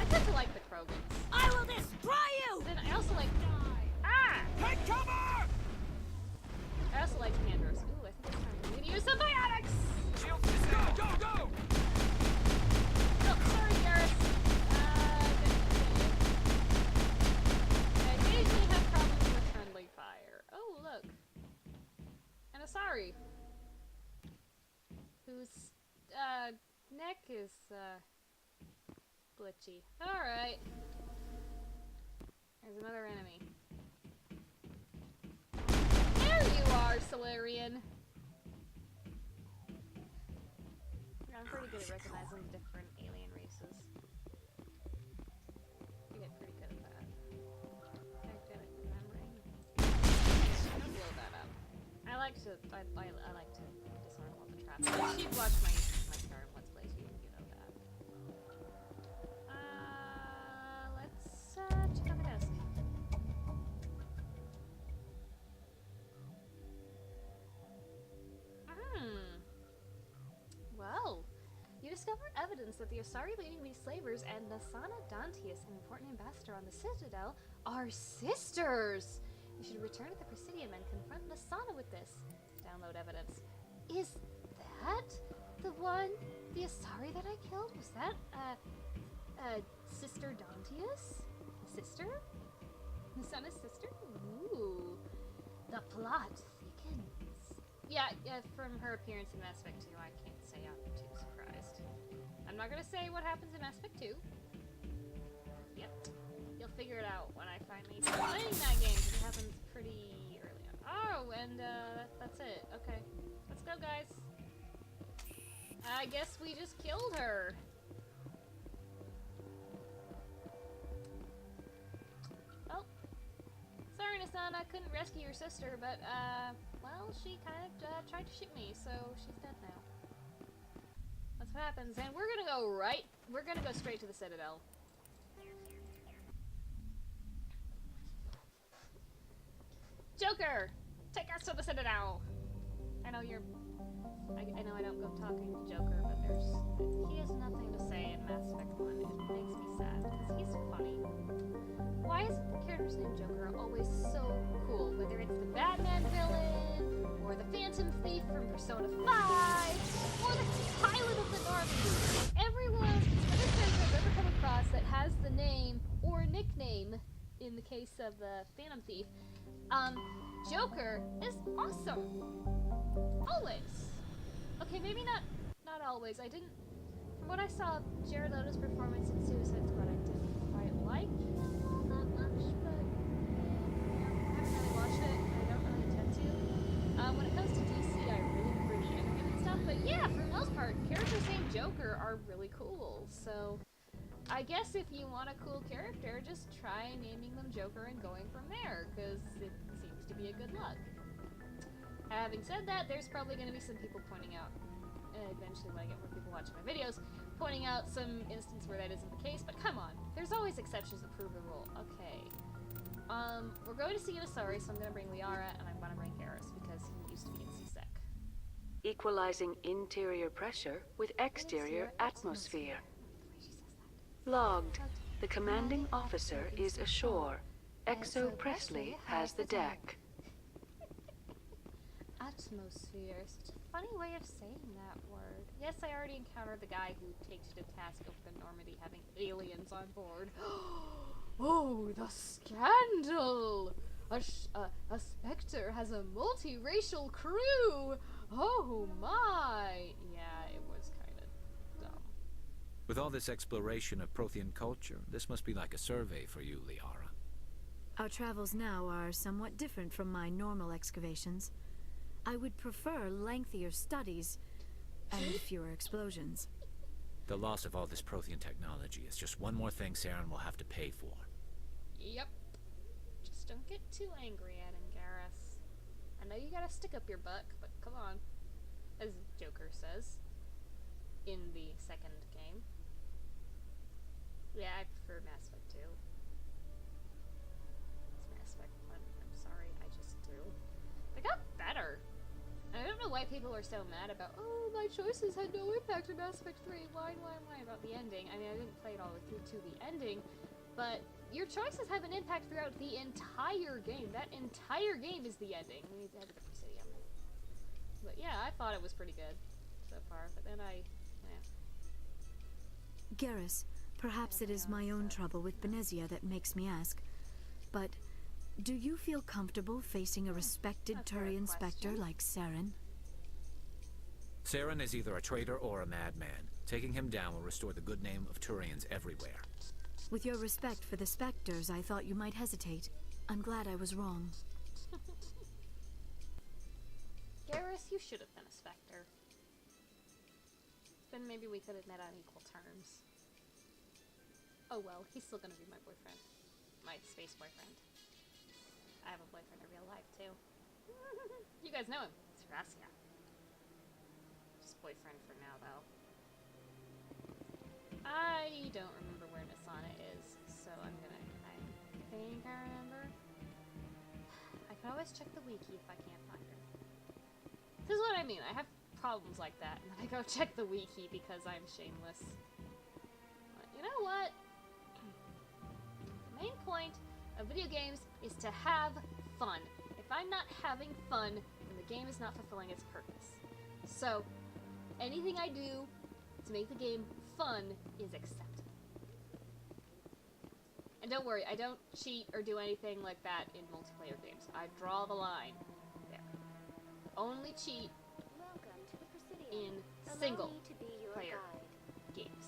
tend to like the Krogans. I will destroy you! Then I also like... Ah! Take cover! I also like Andros. Ooh, I think it's time for me to use some biotics! Shield disabled. Go, go, go! Oh, sorry, Garrus. I occasionally have problems with friendly fire. Oh, look. An Asari. Whose, neck is, glitchy. Alright. There's another enemy. There you are, Solarian! I'm pretty good at recognizing different alien races. I get pretty good at that. I'm good at remembering. Don't blow that up. I like to disarm all the traps. If you've watched my Skyrim Let's Plays, you know that. Let's check out the desk. discover evidence that the Asari leading these slavers and Nasana Dantius, an important ambassador on the Citadel, are sisters! You should return to the Presidium and confront Nasana with this. Download evidence. Is that the one, the Asari that I killed? Was that, Sister Dantius? Sister? Nasana's sister? Ooh. The plot thickens. Yeah, from her appearance in Mass Effect 2, I can't say I'm too surprised. I'm not gonna say what happens in Mass Effect 2. Yep. You'll figure it out when I finally start playing that game, because it happens pretty early on. Oh, and, that's it. Okay. Let's go, guys. I guess we just killed her. Oh. Sorry, Nasana, I couldn't rescue your sister, but, well, she kind of, tried to shoot me, so she's dead now. That's what happens, and we're gonna go straight to the Citadel. Joker! Take us to the Citadel! I know I don't go talking to Joker, but he has nothing to say in Mass Effect 1. It makes me sad, because he's funny. Why is the character's named Joker always so cool? Whether it's the Batman villain, or the Phantom Thief from Persona 5, or the pilot of the Normandy. Every character I've ever come across that has the name, or nickname, in the case of the Phantom Thief, Joker is awesome. Always. Okay, maybe not always. From what I saw of Jared Leto's performance in Suicide Squad, I didn't quite like him all that much, but I haven't really watched it. I don't really intend to. When it comes to DC, I really prefer the animated stuff, but yeah, for the most part, characters named Joker are really cool, so I guess if you want a cool character, just try naming them Joker and going from there, because it seems to be a good luck. Having said that, there's probably going to be some people pointing out, eventually when I get more people watching my videos, pointing out some instance where that isn't the case, but come on, there's always exceptions that prove the rule. Okay. We're going to see an Asari, so I'm going to bring Liara, and I'm going to bring Garrus, because he used to be in C-Sec. Equalizing interior pressure with exterior atmosphere. Logged. The commanding officer is ashore. Exo Presley has the deck. Atmosphere. Such a funny way of saying that word. Yes, I already encountered the guy who takes you to task over the Normandy having aliens on board. Oh, the scandal! A Spectre has a multiracial crew! Oh my! Yeah, it was kind of dumb. With all this exploration of Prothean culture, this must be like a survey for you, Liara. Our travels now are somewhat different from my normal excavations. I would prefer lengthier studies and fewer explosions. The loss of all this Prothean technology is just one more thing Saren will have to pay for. Yep. Just don't get too angry at him, Garrus. I know you gotta stick up your butt, but come on. As Joker says in the second game. Yeah, I prefer Mass Effect 2. It's Mass Effect 1. I'm sorry, I just do. They got better. I don't know why people are so mad about, oh, my choices had no impact in Mass Effect 3. Why about the ending? I mean, I didn't play it all the way through to the ending, but your choices have an impact throughout the entire game. That entire game is the ending. We need to head to the Presidium. But yeah, I thought it was pretty good so far, but then Garrus, perhaps it is my own trouble with Benezia that makes me ask, but do you feel comfortable facing a respected Turian Spectre like Saren? Saren is either a traitor or a madman. Taking him down will restore the good name of Turians everywhere. With your respect for the Spectres, I thought you might hesitate. I'm glad I was wrong. Garrus, you should have been a Spectre. Then maybe we could have met on equal terms. Oh well, he's still gonna be my boyfriend. My space boyfriend. I have a boyfriend in real life, too. You guys know him. It's Rasia. Just boyfriend for now, though. I don't remember where Nasana is, so I think I remember. I can always check the wiki if I can't find her. This is what I mean. I have problems like that, and then I go check the wiki because I'm shameless. But you know what? The main point of video games is to have fun. If I'm not having fun, then the game is not fulfilling its purpose. So, anything I do to make the game fun is acceptable. And don't worry, I don't cheat or do anything like that in multiplayer games. I draw the line there. Only cheat in single player games.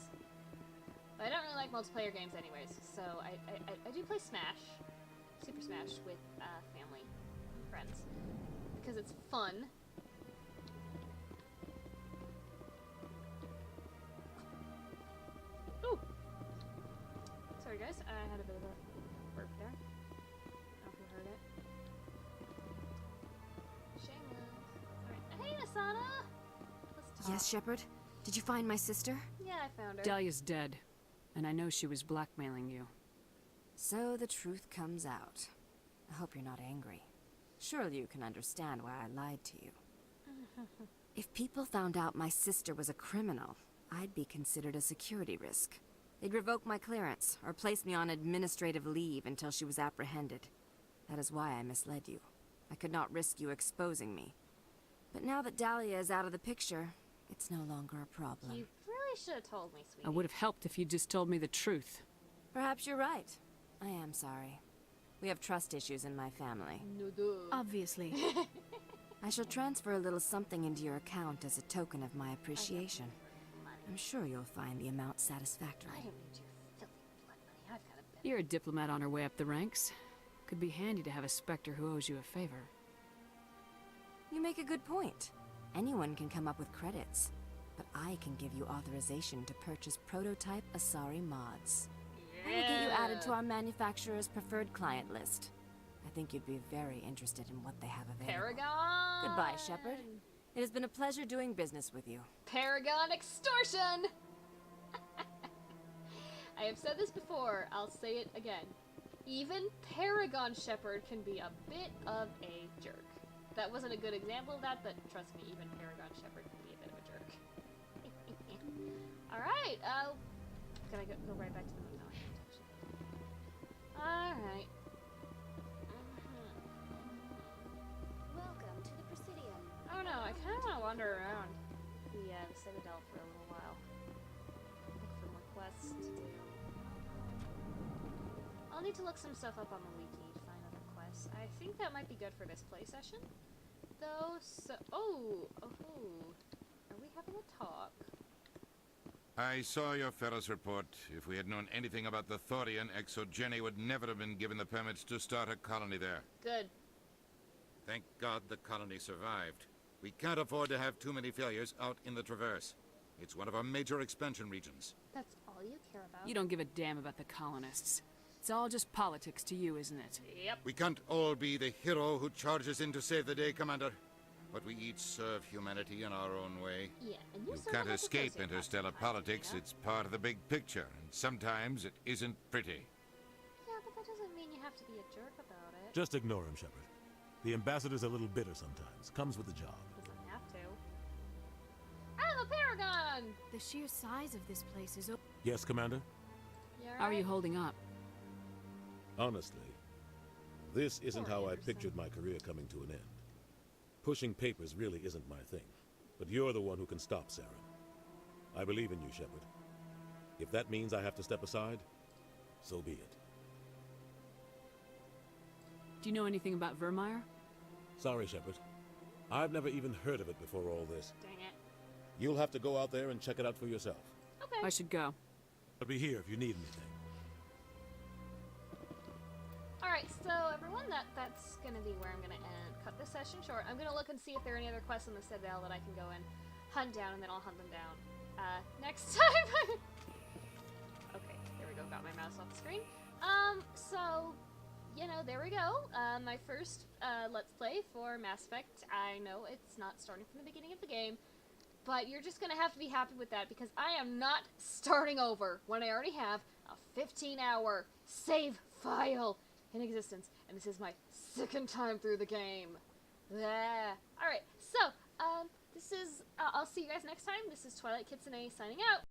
But I don't really like multiplayer games anyways, so I do play Smash, Super Smash, with family and friends, because it's fun. Ooh! Sorry guys, I had a bit of a burp there. I don't know if you heard it. Shameless. Alright, hey Asana! Let's talk. Yes, Shepard? Did you find my sister? Yeah, I found her. Dahlia's dead, and I know she was blackmailing you. So the truth comes out. I hope you're not angry. Surely you can understand why I lied to you. If people found out my sister was a criminal, I'd be considered a security risk. They'd revoke my clearance, or place me on administrative leave until she was apprehended. That is why I misled you. I could not risk you exposing me. But now that Dahlia is out of the picture, it's no longer a problem. You really should have told me, sweetie. I would have helped if you just told me the truth. Perhaps you're right. I am sorry. We have trust issues in my family. No, duh. Obviously. I shall transfer a little something into your account as a token of my appreciation. I'm sure you'll find the amount satisfactory. I don't need your filthy blood money. I've got a bit. You're a diplomat on her way up the ranks. Could be handy to have a Spectre who owes you a favor. You make a good point. Anyone can come up with credits, but I can give you authorization to purchase prototype Asari mods. I will get you added to our manufacturer's preferred client list. I think you'd be very interested in what they have available. Paragon! Goodbye, Shepard. It has been a pleasure doing business with you. Paragon extortion! I have said this before, I'll say it again. Even Paragon Shepard can be a bit of a jerk. That wasn't a good example of that, but trust me, even Paragon Shepard can be a bit of a jerk. Alright, can I go right back to the moon? No, I can't actually. Alright. Welcome to the Presidium. Oh no, I kind of want to wander around the Citadel for a little while. Look for more quests to do. I'll need to look some stuff up on the wiki to find other quests. I think that might be good for this play session, though. So, are we having a talk? I saw your Ferris report. If we had known anything about the Thorian, Exogeny would never have been given the permits to start a colony there. Good. Thank God the colony survived. We can't afford to have too many failures out in the Traverse. It's one of our major expansion regions. That's all you care about? You don't give a damn about the colonists. It's all just politics to you, isn't it? Yep. We can't all be the hero who charges in to save the day, Commander. But we each serve humanity in our own way. Yeah, and you can't escape interstellar politics. It's part of the big picture, and sometimes it isn't pretty. Yeah, but that doesn't mean you have to be a jerk about it. Just ignore him, Shepard. The ambassador's a little bitter sometimes. Comes with the job. Doesn't have to. I'm a Paragon! The sheer size of this place is... Yes, Commander? How are you holding up? Honestly, this isn't how I pictured my career coming to an end. Pushing papers really isn't my thing, but you're the one who can stop Saren. I believe in you, Shepard. If that means I have to step aside, so be it. Do you know anything about Vermeer? Sorry, Shepard. I've never even heard of it before all this. Dang it. You'll have to go out there and check it out for yourself. Okay. I should go. I'll be here if you need anything. Alright, so everyone, that's gonna be where I'm gonna cut this session short. I'm gonna look and see if there are any other quests on the Citadel that I can go and hunt down, and then I'll hunt them down next time. Okay, there we go, got my mouse off the screen. So, you know, there we go. My first Let's Play for Mass Effect. I know it's not starting from the beginning of the game, but you're just gonna have to be happy with that, because I am not starting over when I already have a 15-hour save file in existence, and this is my second time through the game. Alright, so, this is, I'll see you guys next time. This is Twilight Kitsune signing out.